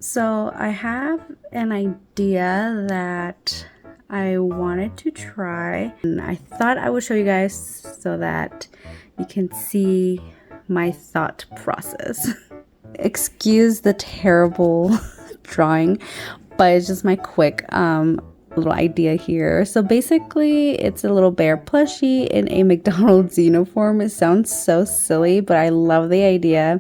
So I have an idea that I wanted to try, and I thought I would show you guys so that you can see my thought process. Excuse the terrible drawing, but it's just my quick little idea here. So basically it's a little bear plushie in a McDonald's uniform. It sounds so silly, but I love the idea.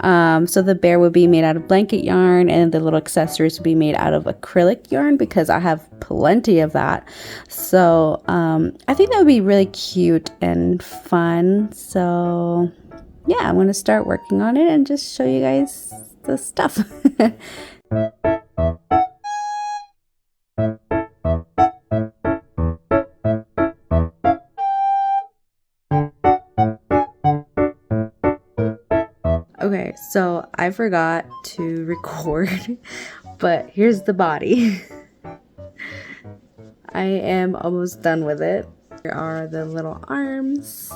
So the bear would be made out of blanket yarn, and the little accessories would be made out of acrylic yarn because I have plenty of that. So I think that would be really cute and fun. So yeah, I'm going to start working on it and just show you guys the stuff. Okay, so I forgot to record, but here's the body. I am almost done with it. Here are the little arms,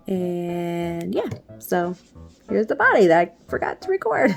and yeah, so here's the body that I forgot to record.